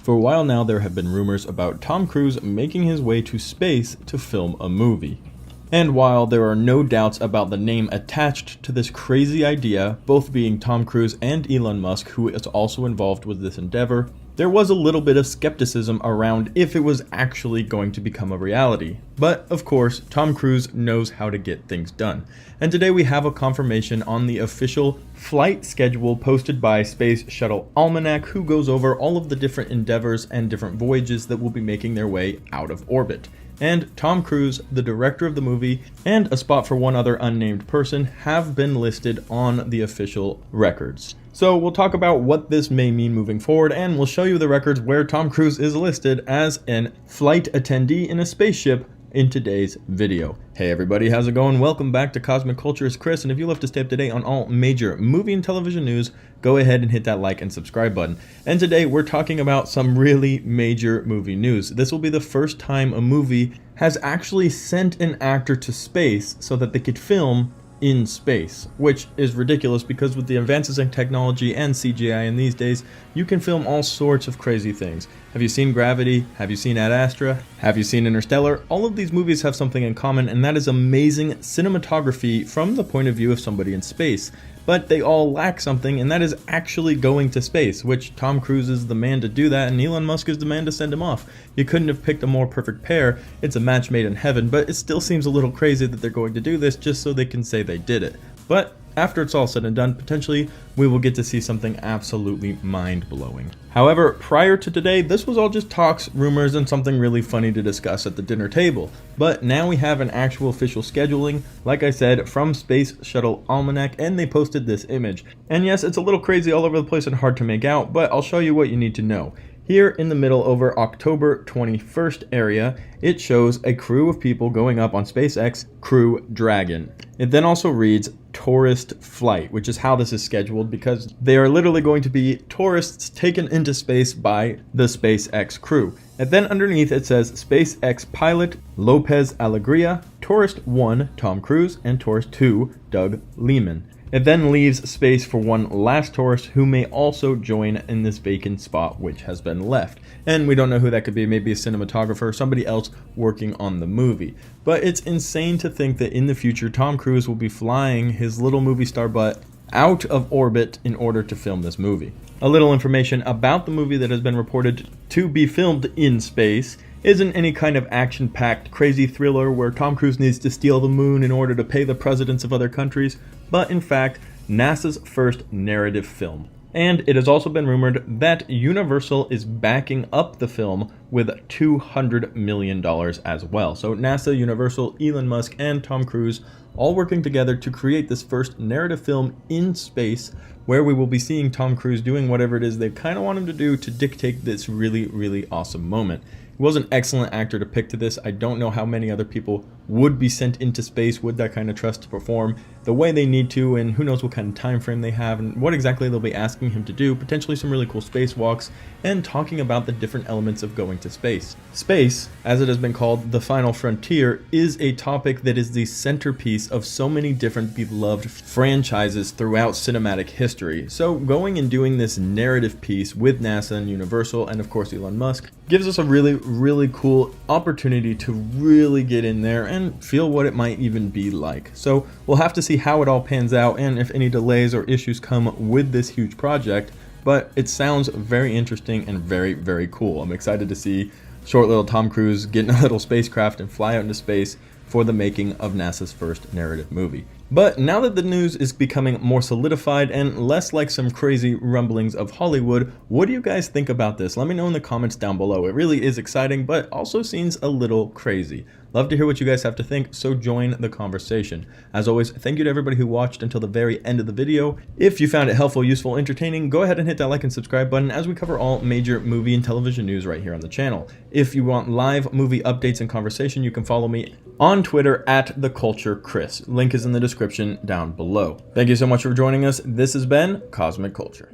For a while now, there have been rumors about Tom Cruise making his way to space to film a movie. And while there are no doubts about the name attached to this crazy idea, both being Tom Cruise and Elon Musk, who is also involved with this endeavor, there was a little bit of skepticism around if it was actually going to become a reality. But of course, Tom Cruise knows how to get things done. And today we have a confirmation on the official flight schedule posted by Space Shuttle Almanac, who goes over all of the different endeavors and different voyages that will be making their way out of orbit. And Tom Cruise, the director of the movie, and a spot for one other unnamed person have been listed on the official records. So we'll talk about what this may mean moving forward, and we'll show you the records where Tom Cruise is listed as an flight attendee in a spaceship in today's video. Hey everybody, how's it going? Welcome back to Cosmic Culture. It's Chris, and if you love to stay up to date on all major movie and television news, go ahead and hit that like and subscribe button. And today we're talking about some really major movie news. This will be the first time a movie has actually sent an actor to space so that they could film in space, which is ridiculous because with the advances in technology and CGI in these days, you can film all sorts of crazy things. Have you seen Gravity? Have you seen Ad Astra? Have you seen Interstellar? All of these movies have something in common, and that is amazing cinematography from the point of view of somebody in space. But they all lack something, and that is actually going to space, which Tom Cruise is the man to do that, and Elon Musk is the man to send him off. You couldn't have picked a more perfect pair. It's a match made in heaven, but it still seems a little crazy that they're going to do this just so they can say they did it. But after it's all said and done, potentially we will get to see something absolutely mind-blowing. However, prior to today, this was all just talks, rumors, and something really funny to discuss at the dinner table. But now we have an actual official scheduling, like I said, from Space Shuttle Almanac, and they posted this image. And yes, it's a little crazy all over the place and hard to make out, but I'll show you what you need to know. Here in the middle over October 21st area, it shows a crew of people going up on SpaceX Crew Dragon. It then also reads tourist flight, which is how this is scheduled because they are literally going to be tourists taken into space by the SpaceX crew. And then underneath it says SpaceX pilot Lopez Alegria, Tourist 1 Tom Cruise, and Tourist 2 Doug Liman. It then leaves space for one last tourist who may also join in this vacant spot which has been left. And we don't know who that could be, maybe a cinematographer, somebody else working on the movie. But it's insane to think that in the future Tom Cruise will be flying his little movie star butt out of orbit in order to film this movie. A little information about the movie that has been reported to be filmed in space isn't any kind of action-packed crazy thriller where Tom Cruise needs to steal the moon in order to pay the presidents of other countries, but in fact, NASA's first narrative film. And it has also been rumored that Universal is backing up the film with $200 million as well. So NASA, Universal, Elon Musk, and Tom Cruise all working together to create this first narrative film in space where we will be seeing Tom Cruise doing whatever it is they kind of want him to do to dictate this really, really awesome moment. He was an excellent actor to pick to this. I don't know how many other people would be sent into space with that kind of trust to perform the way they need to, and who knows what kind of time frame they have and what exactly they'll be asking him to do, potentially some really cool spacewalks, and talking about the different elements of going to space. Space, as it has been called, the final frontier, is a topic that is the centerpiece of so many different beloved franchises throughout cinematic history. So going and doing this narrative piece with NASA and Universal, and of course Elon Musk, gives us a really cool opportunity to really get in there and feel what it might even be like. So we'll have to see how it all pans out and if any delays or issues come with this huge project, but it sounds very interesting and very cool. I'm excited to see short little Tom Cruise get in a little spacecraft and fly out into space for the making of NASA's first narrative movie. But now that the news is becoming more solidified and less like some crazy rumblings of Hollywood, what do you guys think about this? Let me know in the comments down below. It really is exciting, but also seems a little crazy. Love to hear what you guys have to think, so join the conversation. As always, thank you to everybody who watched until the very end of the video. If you found it helpful, useful, entertaining, go ahead and hit that like and subscribe button as we cover all major movie and television news right here on the channel. If you want live movie updates and conversation, you can follow me on Twitter at @TheCultureChris. Link is in the description down below. Thank you so much for joining us. This has been Cosmic Culture.